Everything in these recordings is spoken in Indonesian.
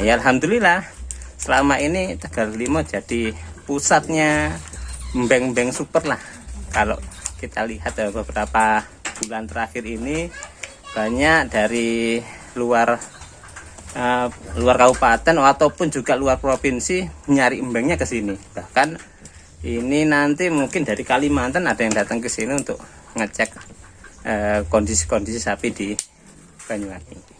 ya alhamdulillah selama ini Tegal Limo jadi pusatnya embeng-embeng super lah. Kalau kita lihat beberapa bulan terakhir ini banyak dari luar kabupaten ataupun juga luar provinsi nyari embengnya ke sini. Bahkan ini nanti mungkin dari Kalimantan ada yang datang ke sini untuk ngecek kondisi-kondisi sapi di Banyuwangi.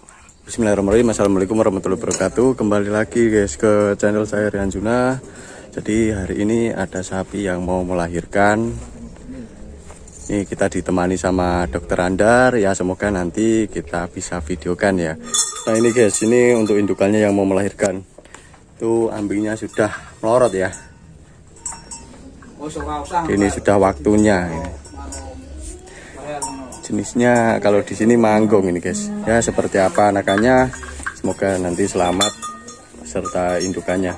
Bismillahirrahmanirrahim. Assalamualaikum warahmatullahi wabarakatuh. Kembali lagi guys ke channel saya Rian Juna. Jadi hari ini ada sapi yang mau melahirkan. Ini kita ditemani sama dokter Andar ya, semoga nanti kita bisa videokan ya. Nah ini guys, ini untuk indukannya yang mau melahirkan. Tuh ambingnya sudah melorot ya. Ini sudah waktunya. Jenisnya kalau di sini manggong ini guys. Ya seperti apa anakannya, semoga nanti selamat serta indukannya.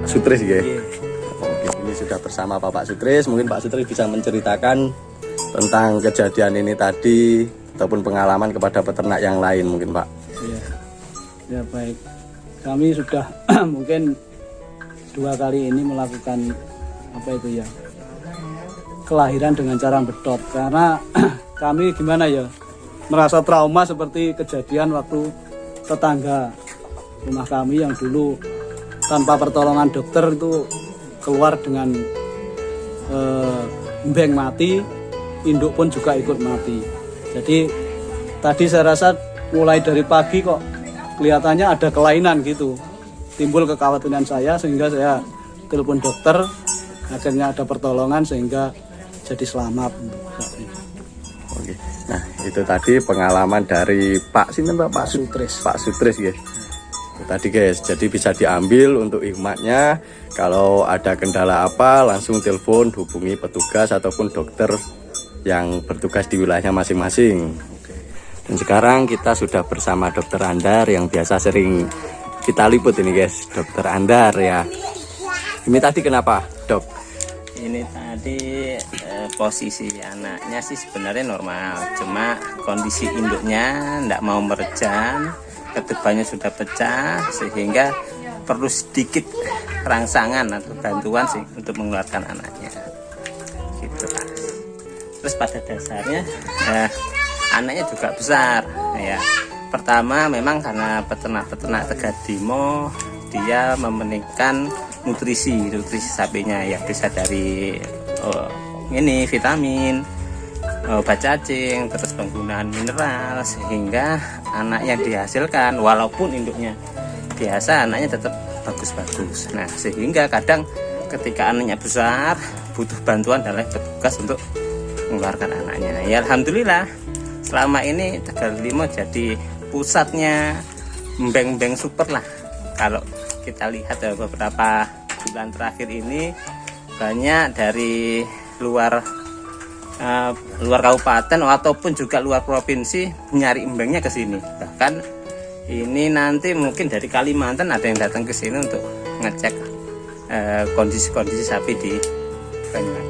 Sutris ya. Oke, ini sudah bersama Bapak Sutris. Mungkin Pak Sutris bisa menceritakan tentang kejadian ini tadi ataupun pengalaman kepada peternak yang lain mungkin Pak. Ya baik. Kami sudah mungkin 2 kali ini melakukan kelahiran dengan cara bedot, karena kami gimana ya, merasa trauma seperti kejadian waktu tetangga rumah kami yang dulu tanpa pertolongan dokter itu keluar dengan embeng mati, induk pun juga ikut mati. Jadi tadi saya rasa mulai dari pagi kok kelihatannya ada kelainan gitu. Timbul kekhawatiran saya sehingga saya telepon dokter, akhirnya ada pertolongan sehingga jadi selamat. Oke. Nah, itu tadi pengalaman dari Pak Sutris. Pak Sutris ya. Tadi guys, jadi bisa diambil untuk hikmatnya. Kalau ada kendala apa langsung telepon, hubungi petugas ataupun dokter yang bertugas di wilayahnya masing-masing. Dan sekarang kita sudah bersama dokter Andar yang biasa sering kita liput ini guys, dokter Andar ya. Ini tadi kenapa dok? Ini tadi posisi anaknya sih sebenarnya normal, cuma kondisi induknya tidak mau merejan, ketubannya sudah pecah sehingga perlu sedikit rangsangan atau bantuan sih untuk mengeluarkan anaknya gitu. Terus pada dasarnya anaknya juga besar ya. Pertama memang karena peternak Tegal Limo dia mementingkan nutrisi sapinya ya, bisa dari ini vitamin, obat cacing, terus penggunaan mineral, sehingga anak yang dihasilkan walaupun induknya biasa anaknya tetap bagus-bagus. Nah sehingga kadang ketika anaknya besar butuh bantuan dari petugas untuk mengeluarkan anaknya. Ya alhamdulillah selama ini Tegal Limo jadi pusatnya embeng-embeng super lah. Kalau kita lihat beberapa bulan terakhir ini banyak dari luar kabupaten ataupun juga luar provinsi nyari embengnya ke sini. Bahkan ini nanti mungkin dari Kalimantan ada yang datang ke sini untuk ngecek kondisi-kondisi sapi di Banyuwangi.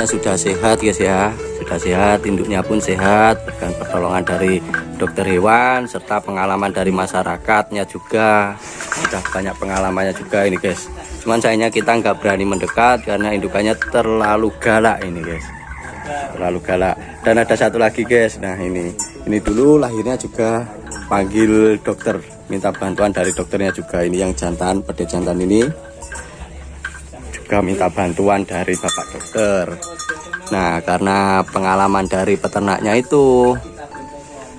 Ya sudah sehat guys ya, sudah sehat, induknya pun sehat dengan pertolongan dari dokter hewan serta pengalaman dari masyarakatnya juga. Sudah banyak pengalamannya juga ini guys. Cuman sayangnya kita nggak berani mendekat karena indukannya terlalu galak ini guys, terlalu galak. Dan ada satu lagi guys, nah ini dulu lahirnya juga panggil dokter, minta bantuan dari dokternya juga. Ini yang jantan, pede jantan ini juga minta bantuan dari bapak dokter. Nah, karena pengalaman dari peternaknya itu,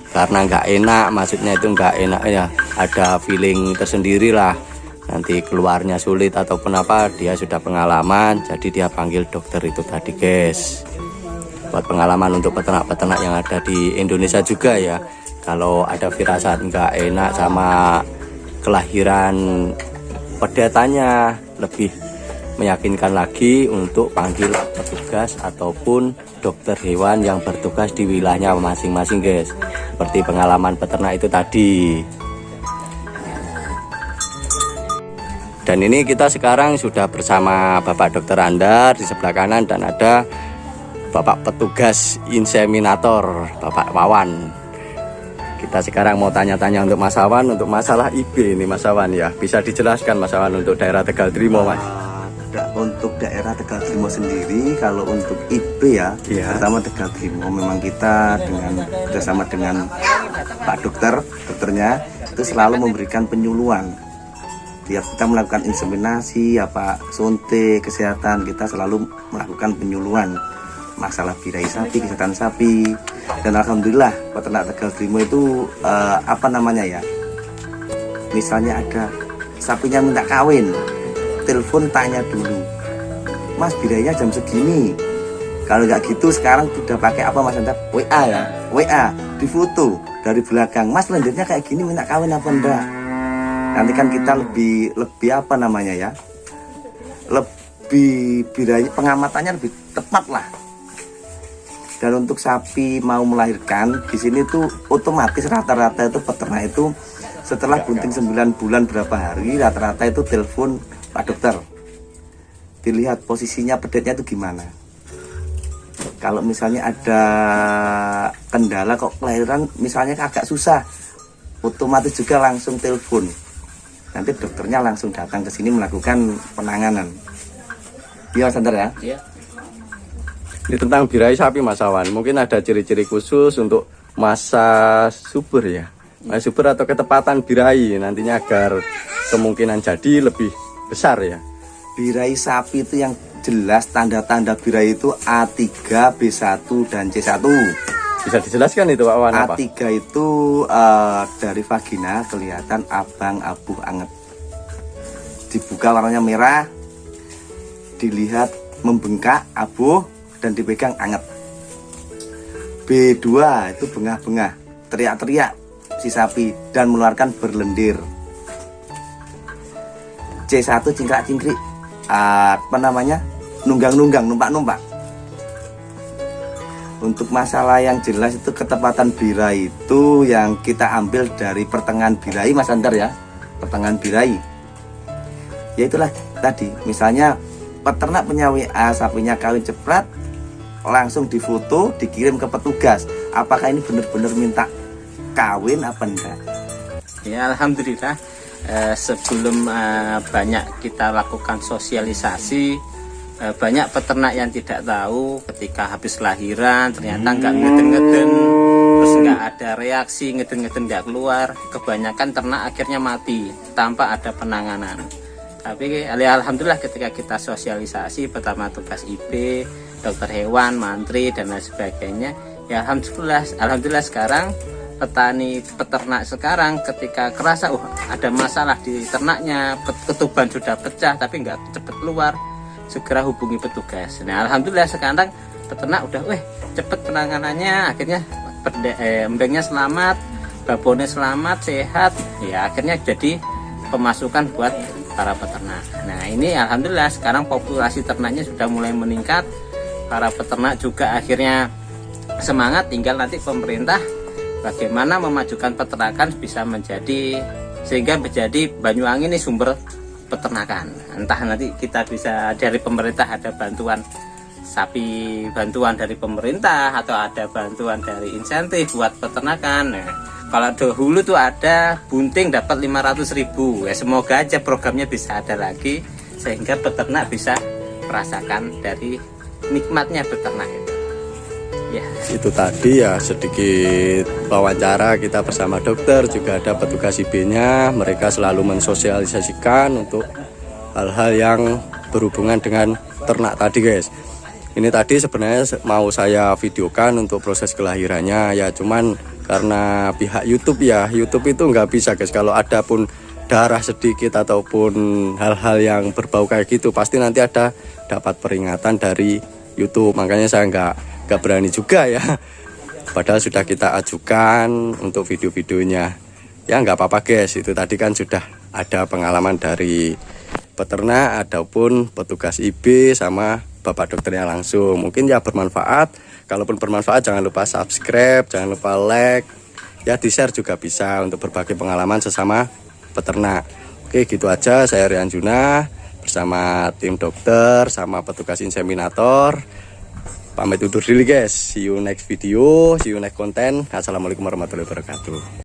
karena nggak enak, maksudnya itu nggak enak ya, ada feeling tersendiri lah, nanti keluarnya sulit ataupun apa, dia sudah pengalaman, jadi dia panggil dokter itu tadi guys. Buat pengalaman untuk peternak-peternak yang ada di Indonesia juga ya, kalau ada firasat nggak enak sama kelahiran pedatannya, lebih meyakinkan lagi untuk panggil petugas ataupun dokter hewan yang bertugas di wilayahnya masing-masing guys, seperti pengalaman peternak itu tadi. Dan ini kita sekarang sudah bersama Bapak Dokter Andar di sebelah kanan, dan ada Bapak petugas inseminator Bapak Wawan. Kita sekarang mau tanya-tanya untuk Mas Wawan untuk masalah IB ini Mas Wawan ya. Bisa dijelaskan Mas Wawan untuk daerah Tegal Trimo Mas? Untuk daerah Tegal Trimo sendiri, kalau untuk IB ya, pertama Tegal Trimo memang kita bersama dengan Pak dokternya itu selalu memberikan penyuluhan. Tiap kita melakukan inseminasi, suntik, kesehatan, kita selalu melakukan penyuluhan masalah birahi sapi, kesehatan sapi. Dan alhamdulillah peternak Tegal Trimo itu misalnya ada sapinya minta kawin, telepon tanya dulu, Mas birahinya jam segini. Kalau nggak gitu sekarang sudah pakai apa Mas Anda? WA ya, WA di foto dari belakang, Mas lendirnya kayak gini minta kawin apa enggak. Nanti kan kita lebih lebih birahi, pengamatannya lebih tepat lah. Dan untuk sapi mau melahirkan di sini tuh otomatis rata-rata itu peternak itu setelah bunting 9 bulan berapa hari, rata-rata itu telepon Pak dokter, dilihat posisinya pedetnya itu gimana. Kalau misalnya ada kendala kok kelahiran misalnya agak susah, otomatis juga langsung telepon. Nanti dokternya langsung datang ke sini melakukan penanganan. Iya Mas Andar ya? Iya. Ini tentang birahi sapi Mas Wawan, mungkin ada ciri-ciri khusus untuk masa subur ya, masa subur atau ketepatan birahi nantinya agar kemungkinan jadi lebih besar ya. Birahi sapi itu yang jelas tanda-tanda birahi itu A3, B1 dan C1. Bisa dijelaskan itu Pak Wawan apa? A3 itu dari vagina kelihatan abang abu anget, dibuka warnanya merah, dilihat membengkak abu dan dipegang anget. B2 itu bengah-bengah, teriak-teriak si sapi dan mengeluarkan berlendir. C1 cingkrak-cingkrik, nunggang-nunggang, numpak-numpak. Untuk masalah yang jelas itu ketepatan birahi itu yang kita ambil dari pertengahan birahi Mas Andar ya, pertengahan birahi. Ya itulah tadi, misalnya peternak punya WA, sapinya kawin ceprat, langsung difoto, dikirim ke petugas. Apakah ini benar-benar minta kawin apa enggak? Ya alhamdulillah, sebelum banyak kita lakukan sosialisasi, banyak peternak yang tidak tahu ketika habis lahiran ternyata nggak ngeden-ngeden, terus nggak ada reaksi, ngeden-ngeden nggak keluar. Kebanyakan ternak akhirnya mati tanpa ada penanganan. Tapi alhamdulillah ketika kita sosialisasi, pertama tugas IB, dokter hewan, mantri dan lain sebagainya, ya alhamdulillah sekarang peternak sekarang ketika kerasa ada masalah di ternaknya, ketuban sudah pecah tapi nggak cepat keluar, segera hubungi petugas. Nah alhamdulillah sekarang peternak udah cepet penanganannya, akhirnya embengnya selamat, babonnya selamat, sehat, ya akhirnya jadi pemasukan buat para peternak. Nah ini alhamdulillah sekarang populasi ternaknya sudah mulai meningkat, para peternak juga akhirnya semangat. Tinggal nanti pemerintah bagaimana memajukan peternakan bisa menjadi, sehingga menjadi Banyuwangi ini sumber peternakan. Entah nanti kita bisa dari pemerintah ada bantuan sapi, bantuan dari pemerintah, atau ada bantuan dari insentif buat peternakan. Nah, kalau dahulu tuh ada bunting dapat 500.000, ya semoga aja programnya bisa ada lagi sehingga peternak bisa merasakan dari nikmatnya peternak itu. Ya. Itu tadi ya sedikit wawancara kita bersama dokter, juga ada petugas IB-nya. Mereka selalu mensosialisasikan untuk hal-hal yang berhubungan dengan ternak tadi guys. Ini tadi sebenarnya mau saya videokan untuk proses kelahirannya ya, cuman karena pihak YouTube ya, YouTube itu nggak bisa guys. Kalau ada pun darah sedikit ataupun hal-hal yang berbau kayak gitu, pasti nanti ada dapat peringatan dari YouTube. Makanya saya nggak berani juga ya. Padahal sudah kita ajukan untuk video-videonya. Ya nggak apa-apa guys, itu tadi kan sudah ada pengalaman dari peternak ataupun petugas IB sama bapak dokternya langsung. Mungkin ya bermanfaat. Kalaupun bermanfaat jangan lupa subscribe, jangan lupa like, ya di share juga bisa untuk berbagi pengalaman sesama peternak. Oke gitu aja, saya Rian Juna bersama tim dokter sama petugas inseminator pamit undur diri guys. See you next video, see you next content. Assalamualaikum warahmatullahi wabarakatuh.